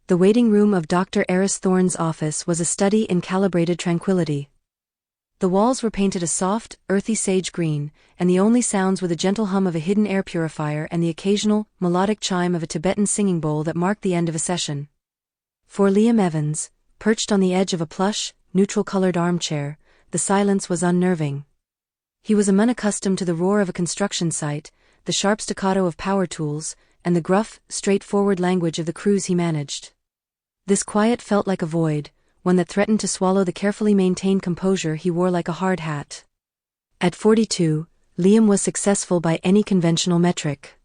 The waiting room of Dr. Eris Thorne's office was a study in calibrated tranquility. The walls were painted a soft, earthy sage green, and the only sounds were the gentle hum of a hidden air purifier and the occasional, melodic chime of a Tibetan singing bowl that marked the end of a session. For Liam Evans, perched on the edge of a plush, neutral-colored armchair, the silence was unnerving. He was unaccustomed to the roar of a construction site, the sharp staccato of power tools, and the gruff, straightforward language of the crews he managed. This quiet felt like a void, one that threatened to swallow the carefully maintained composure he wore like a hard hat. At 42, Liam was successful by any conventional metric.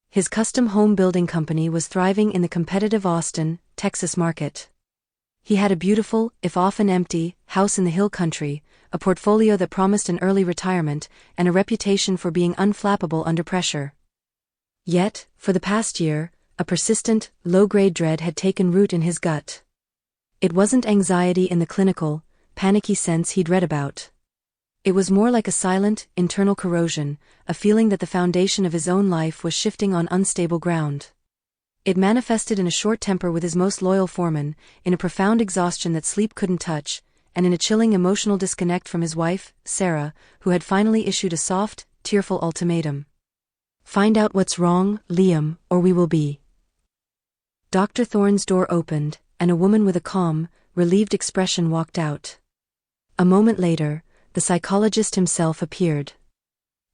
His custom home building company was thriving in the competitive Austin, Texas market. He had a beautiful, if often empty, house in the hill country, a portfolio that promised an early retirement, and a reputation for being unflappable under pressure. Yet, for the past year, a persistent, low-grade dread had taken root in his gut. It wasn't anxiety in the clinical, panicky sense he'd read about. It was more like a silent, internal corrosion, a feeling that the foundation of his own life was shifting on unstable ground. It manifested in a short temper with his most loyal foreman, in a profound exhaustion that sleep couldn't touch, and in a chilling emotional disconnect from his wife, Sarah, who had finally issued a soft, tearful ultimatum. "Find out what's wrong, Liam, or we will be." Dr. Thorne's door opened, and a woman with a calm, relieved expression walked out. A moment later, the psychologist himself appeared.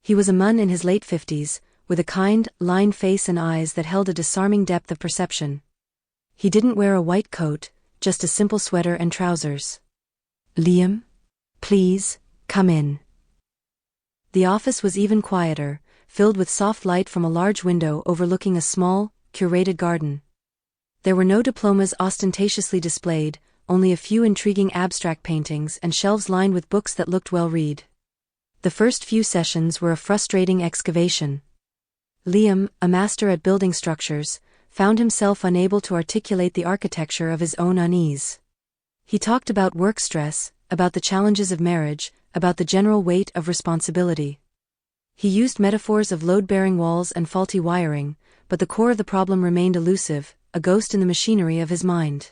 He was a man in his late 50s, with a kind, lined face and eyes that held a disarming depth of perception. He didn't wear a white coat, just a simple sweater and trousers. "Liam? Please, come in." The office was even quieter, filled with soft light from a large window overlooking a small, curated garden. There were no diplomas ostentatiously displayed, only a few intriguing abstract paintings and shelves lined with books that looked well read. The first few sessions were a frustrating excavation. Liam, a master at building structures, found himself unable to articulate the architecture of his own unease. He talked about work stress, about the challenges of marriage, about the general weight of responsibility. He used metaphors of load-bearing walls and faulty wiring, but the core of the problem remained elusive, a ghost in the machinery of his mind.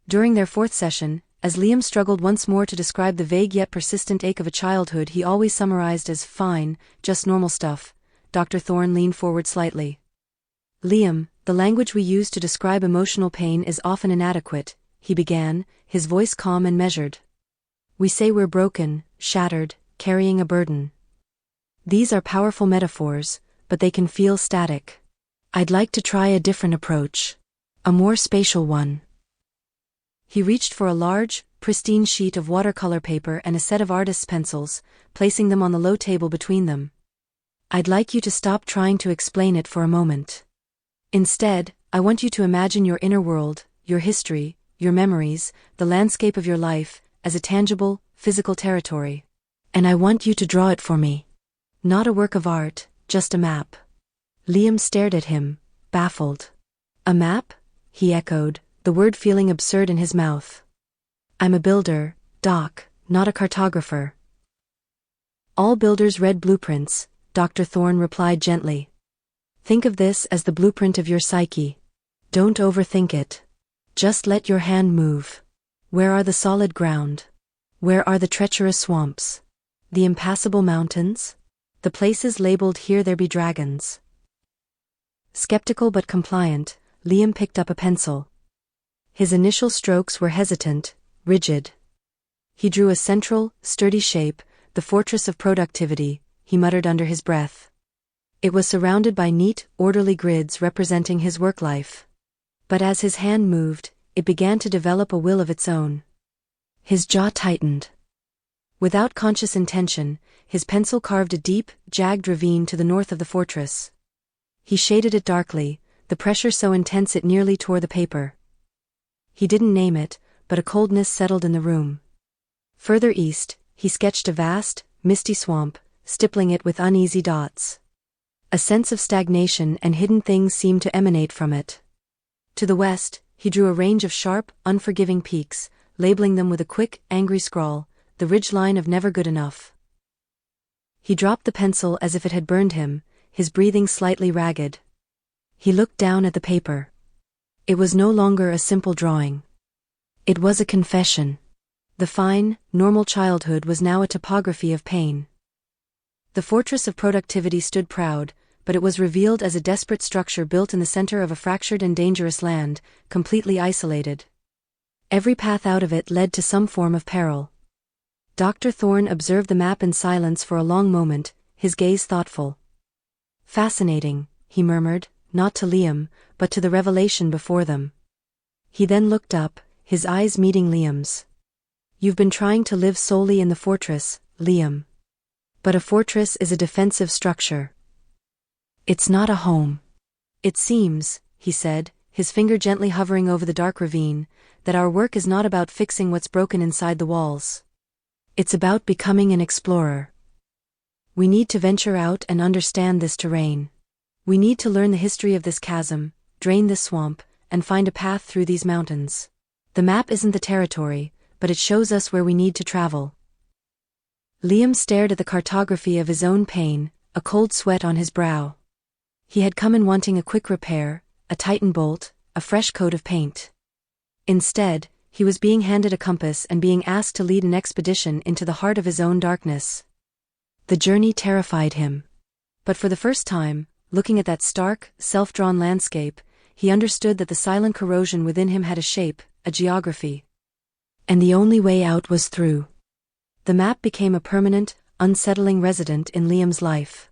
During their fourth session, as Liam struggled once more to describe the vague yet persistent ache of a childhood he always summarized as fine, just normal stuff, Dr. Thorne leaned forward slightly. "Liam, the language we use to describe emotional pain is often inadequate," he began, his voice calm and measured. "We say we're broken, shattered, carrying a burden. These are powerful metaphors, but they can feel static. I'd like to try a different approach. A more spatial one." He reached for a large, pristine sheet of watercolor paper and a set of artist's pencils, placing them on the low table between them. "I'd like you to stop trying to explain it for a moment. Instead, I want you to imagine your inner world, your history, your memories, the landscape of your life, as a tangible, physical territory. And I want you to draw it for me. Not a work of art, just a map." Liam stared at him, baffled. "A map?" he echoed, the word feeling absurd in his mouth. "I'm a builder, Doc, not a cartographer." "All builders read blueprints," Dr. Thorne replied gently. "Think of this as the blueprint of your psyche. Don't overthink it. Just let your hand move. Where are the solid ground? Where are the treacherous swamps? The impassable mountains? The places labeled 'Here there be dragons'?" Skeptical but compliant, Liam picked up a pencil. His initial strokes were hesitant, rigid. He drew a central, sturdy shape, the fortress of productivity, he muttered under his breath. It was surrounded by neat, orderly grids representing his work life. But as his hand moved, it began to develop a will of its own. His jaw tightened. Without conscious intention, his pencil carved a deep, jagged ravine to the north of the fortress. He shaded it darkly, the pressure so intense it nearly tore the paper. He didn't name it, but a coldness settled in the room. Further east, he sketched a vast, misty swamp, stippling it with uneasy dots. A sense of stagnation and hidden things seemed to emanate from it. To the west, he drew a range of sharp, unforgiving peaks, labeling them with a quick, angry scrawl, the ridgeline of never good enough. He dropped the pencil as if it had burned him, his breathing slightly ragged. He looked down at the paper. It was no longer a simple drawing. It was a confession. The fine, normal childhood was now a topography of pain. The fortress of productivity stood proud, but it was revealed as a desperate structure built in the center of a fractured and dangerous land, completely isolated. Every path out of it led to some form of peril. Dr. Thorne observed the map in silence for a long moment, his gaze thoughtful. "Fascinating," he murmured, not to Liam, but to the revelation before them. He then looked up, his eyes meeting Liam's. "You've been trying to live solely in the fortress, Liam. But a fortress is a defensive structure. It's not a home. It seems," he said, his finger gently hovering over the dark ravine, "that our work is not about fixing what's broken inside the walls. It's about becoming an explorer. We need to venture out and understand this terrain. We need to learn the history of this chasm, drain this swamp, and find a path through these mountains. The map isn't the territory, but it shows us where we need to travel." Liam stared at the cartography of his own pain, a cold sweat on his brow. He had come in wanting a quick repair, a tightened bolt, a fresh coat of paint. Instead, he was being handed a compass and being asked to lead an expedition into the heart of his own darkness. The journey terrified him. But for the first time, looking at that stark, self-drawn landscape, he understood that the silent corrosion within him had a shape, a geography. And the only way out was through. The map became a permanent, unsettling resident in Liam's life.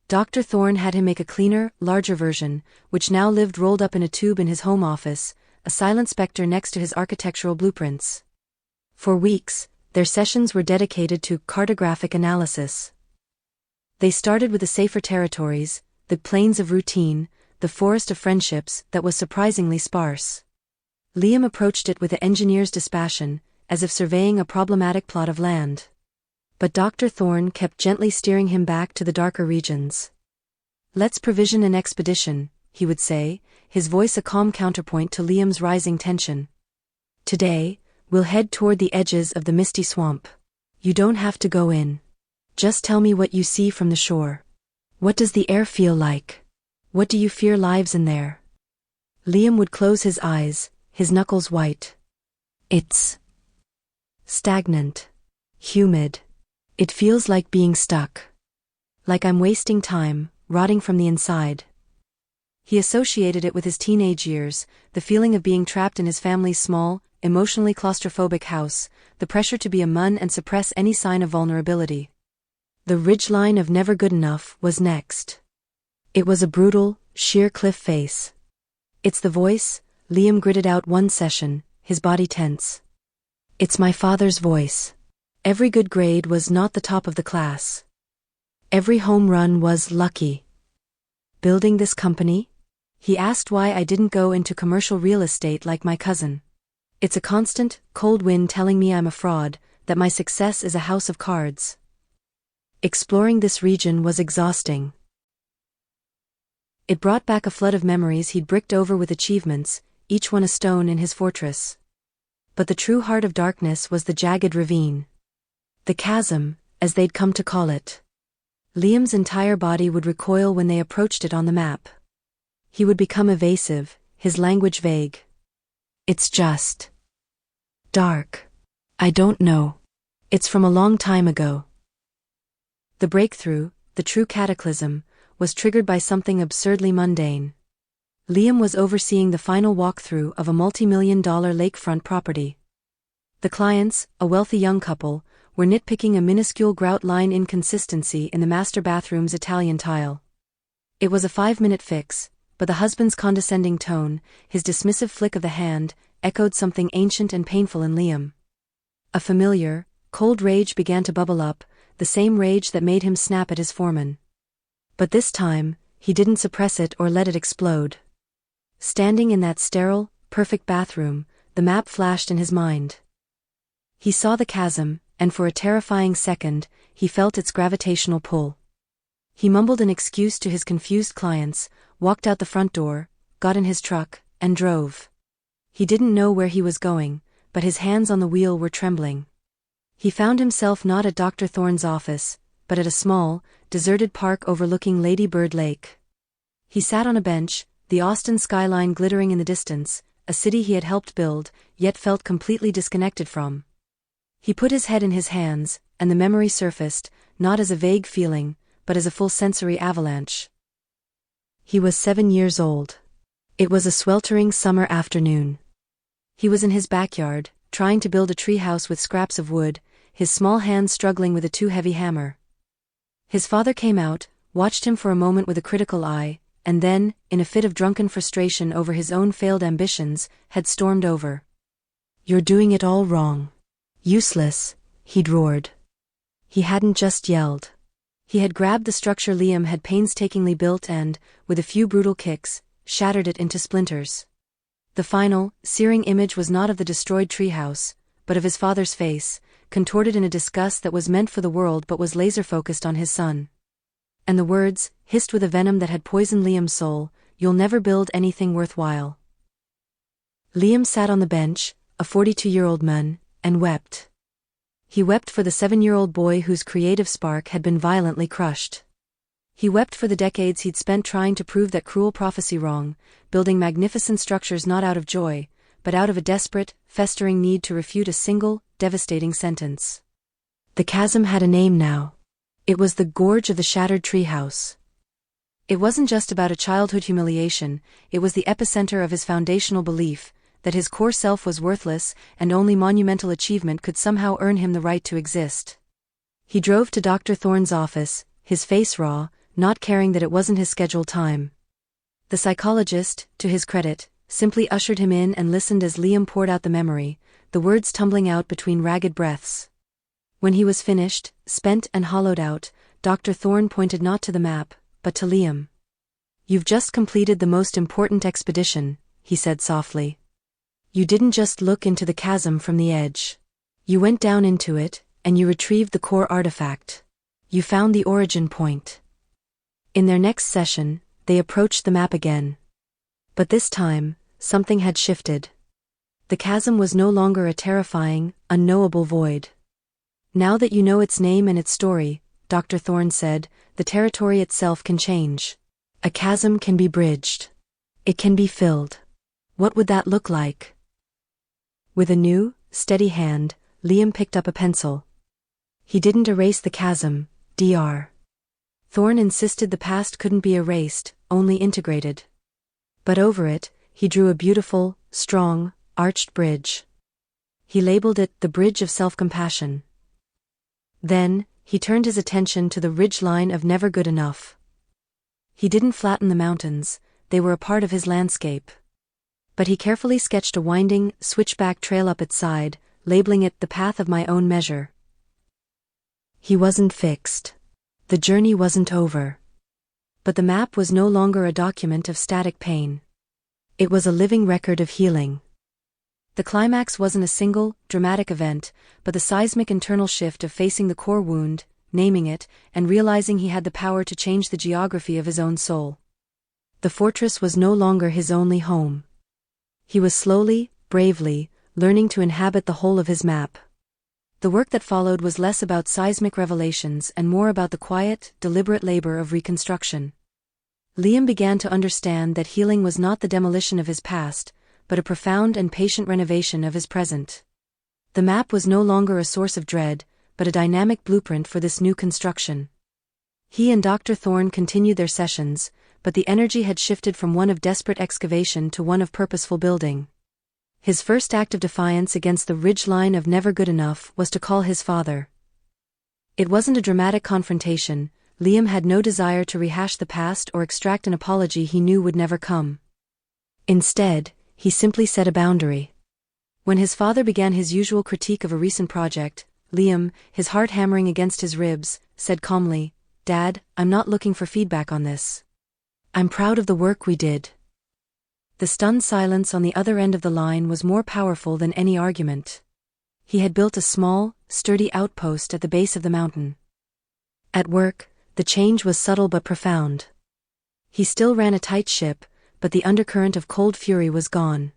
Dr. Thorne had him make a cleaner, larger version, which now lived rolled up in a tube in his home office, a silent specter next to his architectural blueprints. For weeks, their sessions were dedicated to cartographic analysis. They started with the safer territories, the plains of routine, the forest of friendships that was surprisingly sparse. Liam approached it with the engineer's dispassion, as if surveying a problematic plot of land. But Dr. Thorne kept gently steering him back to the darker regions. "Let's provision an expedition," he would say, his voice a calm counterpoint to Liam's rising tension. "Today, we'll head toward the edges of the misty swamp. You don't have to go in. Just tell me what you see from the shore. What does the air feel like? What do you fear lives in there?" Liam would close his eyes, his knuckles white. "It's stagnant. Humid. It feels like being stuck. Like I'm wasting time, rotting from the inside." He associated it with his teenage years, the feeling of being trapped in his family's small, emotionally claustrophobic house, the pressure to be a mun and suppress any sign of vulnerability. The ridgeline of never good enough was next. It was a brutal, sheer cliff face. "It's the voice," Liam gritted out one session, his body tense. "It's my father's voice. Every good grade was not the top of the class. Every home run was lucky. Building this company? He asked why I didn't go into commercial real estate like my cousin. It's a constant, cold wind telling me I'm a fraud, that my success is a house of cards." Exploring this region was exhausting. It brought back a flood of memories he'd bricked over with achievements, each one a stone in his fortress. But the true heart of darkness was the jagged ravine. The chasm, as they'd come to call it. Liam's entire body would recoil when they approached it on the map. He would become evasive, his language vague. "It's just dark. I don't know. It's from a long time ago." The breakthrough, the true cataclysm, was triggered by something absurdly mundane. Liam was overseeing the final walkthrough of a multi-million-dollar lakefront property. The clients, a wealthy young couple, were nitpicking a minuscule grout line inconsistency in the master bathroom's Italian tile. It was a 5-minute fix, but the husband's condescending tone, his dismissive flick of the hand, echoed something ancient and painful in Liam. A familiar, cold rage began to bubble up, the same rage that made him snap at his foreman. But this time, he didn't suppress it or let it explode. Standing in that sterile, perfect bathroom, the map flashed in his mind. He saw the chasm, and for a terrifying second, he felt its gravitational pull. He mumbled an excuse to his confused clients, walked out the front door, got in his truck, and drove. He didn't know where he was going, but his hands on the wheel were trembling. He found himself not at Dr. Thorne's office, but at a small, deserted park overlooking Lady Bird Lake. He sat on a bench, the Austin skyline glittering in the distance, a city he had helped build, yet felt completely disconnected from. He put his head in his hands, and the memory surfaced, not as a vague feeling, but as a full sensory avalanche. He was 7 years old. It was a sweltering summer afternoon. He was in his backyard, trying to build a treehouse with scraps of wood, his small hands struggling with a too-heavy hammer. His father came out, watched him for a moment with a critical eye, and then, in a fit of drunken frustration over his own failed ambitions, had stormed over. "You're doing it all wrong. Useless," he'd roared. He hadn't just yelled. He had grabbed the structure Liam had painstakingly built and, with a few brutal kicks, shattered it into splinters. The final, searing image was not of the destroyed treehouse, but of his father's face, contorted in a disgust that was meant for the world but was laser-focused on his son. And the words, hissed with a venom that had poisoned Liam's soul, "You'll never build anything worthwhile." Liam sat on the bench, a 42-year-old man, and wept. He wept for the 7-year-old boy whose creative spark had been violently crushed. He wept for the decades he'd spent trying to prove that cruel prophecy wrong, building magnificent structures not out of joy, but out of a desperate, festering need to refute a single, devastating sentence. The chasm had a name now. It was the Gorge of the Shattered Treehouse. It wasn't just about a childhood humiliation, it was the epicenter of his foundational belief, that his core self was worthless and only monumental achievement could somehow earn him the right to exist. He drove to Dr. Thorne's office, his face raw, not caring that it wasn't his scheduled time. The psychologist, to his credit, simply ushered him in and listened as Liam poured out the memory, the words tumbling out between ragged breaths. When he was finished, spent and hollowed out, Dr. Thorne pointed not to the map, but to Liam. "You've just completed the most important expedition," he said softly. "You didn't just look into the chasm from the edge. You went down into it, and you retrieved the core artifact. You found the origin point." In their next session, they approached the map again. But this time, something had shifted. The chasm was no longer a terrifying, unknowable void. "Now that you know its name and its story," Dr. Thorne said, "the territory itself can change. A chasm can be bridged. It can be filled. What would that look like?" With a new, steady hand, Liam picked up a pencil. He didn't erase the chasm, Dr. Thorne insisted the past couldn't be erased, only integrated. But over it, he drew a beautiful, strong, arched bridge. He labeled it the Bridge of Self-Compassion. Then, he turned his attention to the ridge line of Never Good Enough. He didn't flatten the mountains, they were a part of his landscape. But he carefully sketched a winding, switchback trail up its side, labeling it the Path of My Own Measure. He wasn't fixed. The journey wasn't over. But the map was no longer a document of static pain. It was a living record of healing. The climax wasn't a single, dramatic event, but the seismic internal shift of facing the core wound, naming it, and realizing he had the power to change the geography of his own soul. The fortress was no longer his only home. He was slowly, bravely, learning to inhabit the whole of his map. The work that followed was less about seismic revelations and more about the quiet, deliberate labor of reconstruction. Liam began to understand that healing was not the demolition of his past, but a profound and patient renovation of his present. The map was no longer a source of dread, but a dynamic blueprint for this new construction. He and Dr. Thorne continued their sessions, but the energy had shifted from one of desperate excavation to one of purposeful building. His first act of defiance against the ridgeline of Never Good Enough was to call his father. It wasn't a dramatic confrontation. Liam had no desire to rehash the past or extract an apology he knew would never come. Instead, he simply set a boundary. When his father began his usual critique of a recent project, Liam, his heart hammering against his ribs, said calmly, "Dad, I'm not looking for feedback on this. I'm proud of the work we did." The stunned silence on the other end of the line was more powerful than any argument. He had built a small, sturdy outpost at the base of the mountain. At work, the change was subtle but profound. He still ran a tight ship, but the undercurrent of cold fury was gone.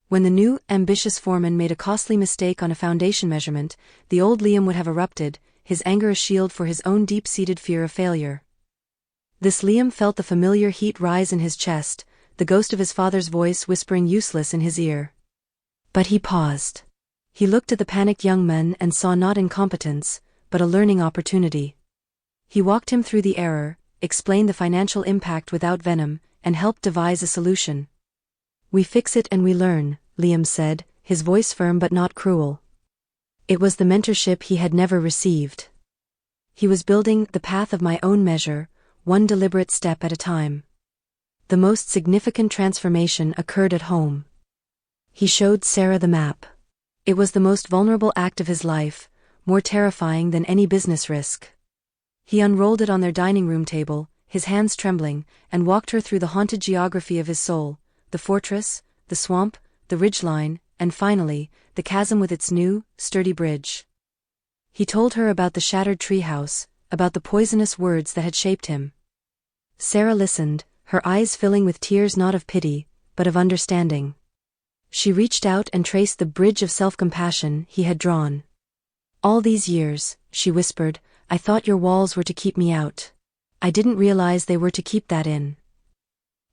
When the new, ambitious foreman made a costly mistake on a foundation measurement, the old Liam would have erupted, his anger a shield for his own deep-seated fear of failure. This Liam felt the familiar heat rise in his chest, the ghost of his father's voice whispering useless in his ear. But he paused. He looked at the panicked young man and saw not incompetence, but a learning opportunity. He walked him through the error, explained the financial impact without venom, and helped devise a solution. "We fix it and we learn," Liam said, his voice firm but not cruel. It was the mentorship he had never received. He was building the path of my own measure, one deliberate step at a time. The most significant transformation occurred at home. He showed Sarah the map. It was the most vulnerable act of his life, more terrifying than any business risk. He unrolled it on their dining room table, his hands trembling, and walked her through the haunted geography of his soul, the fortress, the swamp, the ridgeline, and finally, the chasm with its new, sturdy bridge. He told her about the shattered treehouse, about the poisonous words that had shaped him. Sarah listened, her eyes filling with tears not of pity, but of understanding. She reached out and traced the bridge of self-compassion he had drawn. "All these years," she whispered, "I thought your walls were to keep me out. I didn't realize they were to keep that in."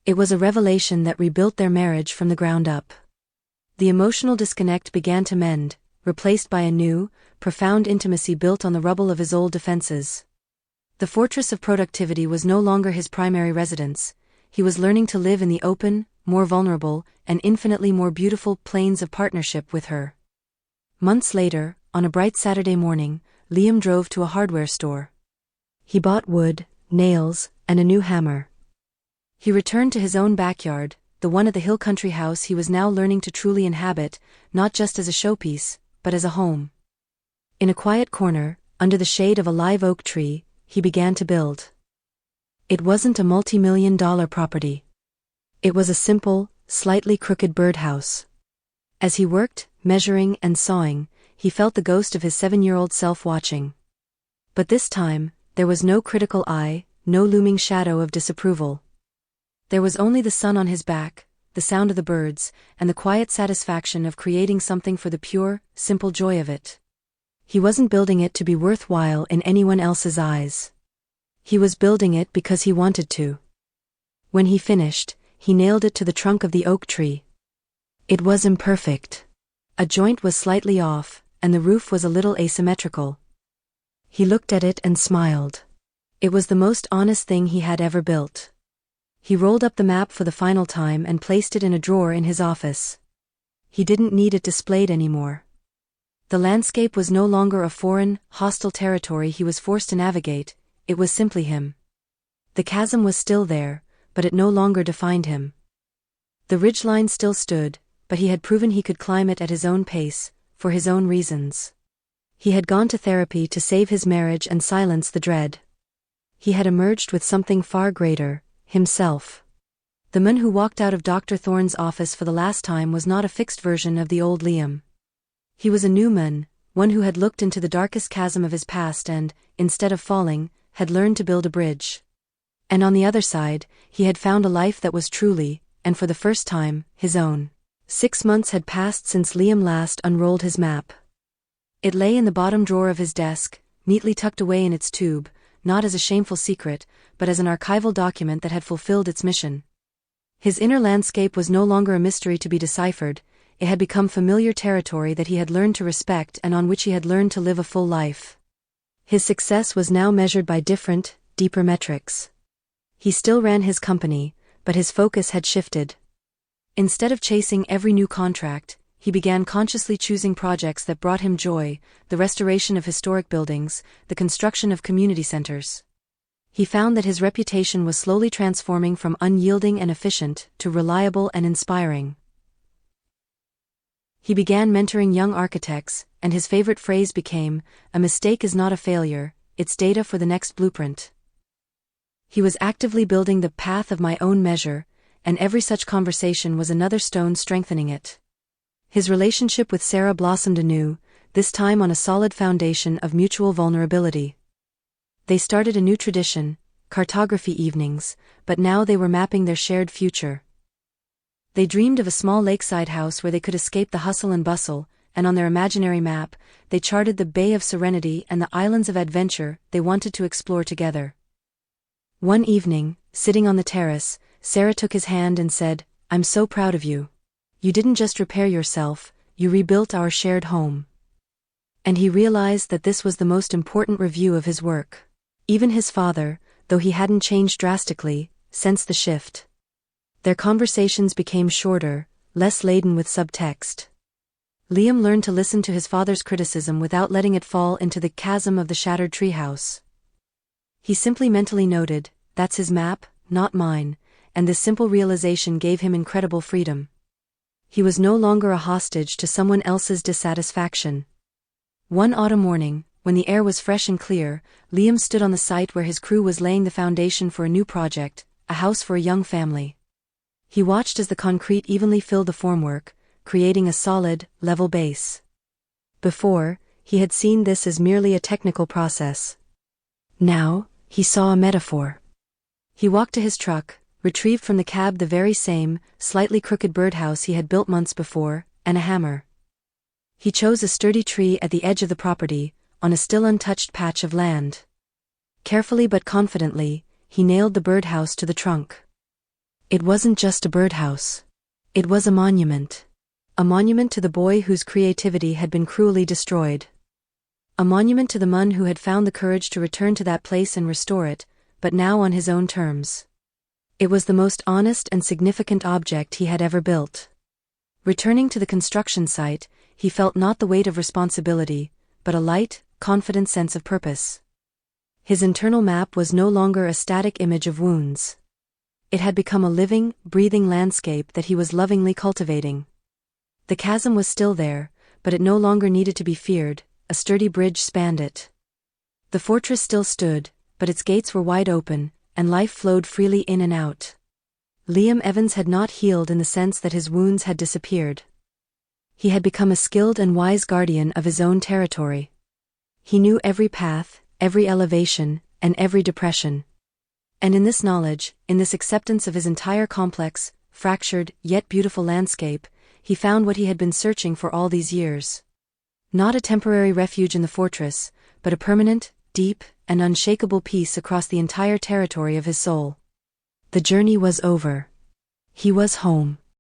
It was a revelation that rebuilt their marriage from the ground up. The emotional disconnect began to mend, replaced by a new, profound intimacy built on the rubble of his old defenses. The fortress of productivity was no longer his primary residence. He was learning to live in the open, more vulnerable, and infinitely more beautiful plains of partnership with her. Months later, on a bright Saturday morning, Liam drove to a hardware store. He bought wood, nails, and a new hammer. He returned to his own backyard, the one at the hill country house he was now learning to truly inhabit, not just as a showpiece, but as a home. In a quiet corner, under the shade of a live oak tree, he began to build. It wasn't a multi-million-dollar property. It was a simple, slightly crooked birdhouse. As he worked, measuring and sawing, he felt the ghost of his 7-year-old self watching. But this time, there was no critical eye, no looming shadow of disapproval. There was only the sun on his back, the sound of the birds, and the quiet satisfaction of creating something for the pure, simple joy of it. He wasn't building it to be worthwhile in anyone else's eyes. He was building it because he wanted to. When he finished, he nailed it to the trunk of the oak tree. It was imperfect. A joint was slightly off, and the roof was a little asymmetrical. He looked at it and smiled. It was the most honest thing he had ever built. He rolled up the map for the final time and placed it in a drawer in his office. He didn't need it displayed anymore. The landscape was no longer a foreign, hostile territory he was forced to navigate, it was simply him. The chasm was still there, but it no longer defined him. The ridgeline still stood, but he had proven he could climb it at his own pace, for his own reasons. He had gone to therapy to save his marriage and silence the dread. He had emerged with something far greater, himself. The man who walked out of Dr. Thorne's office for the last time was not a fixed version of the old Liam. He was a new man, one who had looked into the darkest chasm of his past and, instead of falling, had learned to build a bridge. And on the other side, he had found a life that was truly, and for the first time, his own. 6 months had passed since Liam last unrolled his map. It lay in the bottom drawer of his desk, neatly tucked away in its tube, not as a shameful secret, but as an archival document that had fulfilled its mission. His inner landscape was no longer a mystery to be deciphered, it had become familiar territory that he had learned to respect and on which he had learned to live a full life. His success was now measured by different, deeper metrics. He still ran his company, but his focus had shifted. Instead of chasing every new contract, he began consciously choosing projects that brought him joy, the restoration of historic buildings, the construction of community centers. He found that his reputation was slowly transforming from unyielding and efficient to reliable and inspiring. He began mentoring young architects, and his favorite phrase became, "A mistake is not a failure, it's data for the next blueprint." He was actively building the path of my own measure, and every such conversation was another stone strengthening it. His relationship with Sarah blossomed anew, this time on a solid foundation of mutual vulnerability. They started a new tradition, cartography evenings, but now they were mapping their shared future. They dreamed of a small lakeside house where they could escape the hustle and bustle, and on their imaginary map, they charted the Bay of Serenity and the islands of adventure they wanted to explore together. One evening, sitting on the terrace, Sarah took his hand and said, "I'm so proud of you. You didn't just repair yourself, you rebuilt our shared home." And he realized that this was the most important review of his work. Even his father, though he hadn't changed drastically, sensed the shift. Their conversations became shorter, less laden with subtext. Liam learned to listen to his father's criticism without letting it fall into the chasm of the shattered treehouse. He simply mentally noted, "That's his map, not mine," and this simple realization gave him incredible freedom. He was no longer a hostage to someone else's dissatisfaction. One autumn morning, when the air was fresh and clear, Liam stood on the site where his crew was laying the foundation for a new project, a house for a young family. He watched as the concrete evenly filled the formwork, creating a solid, level base. Before, he had seen this as merely a technical process. Now, he saw a metaphor. He walked to his truck, retrieved from the cab the very same, slightly crooked birdhouse he had built months before, and a hammer. He chose a sturdy tree at the edge of the property, on a still untouched patch of land. Carefully but confidently, he nailed the birdhouse to the trunk. It wasn't just a birdhouse. It was a monument. A monument to the boy whose creativity had been cruelly destroyed. A monument to the man who had found the courage to return to that place and restore it, but now on his own terms. It was the most honest and significant object he had ever built. Returning to the construction site, he felt not the weight of responsibility, but a light, confident sense of purpose. His internal map was no longer a static image of wounds. It had become a living, breathing landscape that he was lovingly cultivating. The chasm was still there, but it no longer needed to be feared. A sturdy bridge spanned it. The fortress still stood, but its gates were wide open, and life flowed freely in and out. Liam Evans had not healed in the sense that his wounds had disappeared. He had become a skilled and wise guardian of his own territory. He knew every path, every elevation, and every depression. And in this knowledge, in this acceptance of his entire complex, fractured, yet beautiful landscape, he found what he had been searching for all these years. Not a temporary refuge in the fortress, but a permanent, deep, and unshakable peace across the entire territory of his soul. The journey was over. He was home.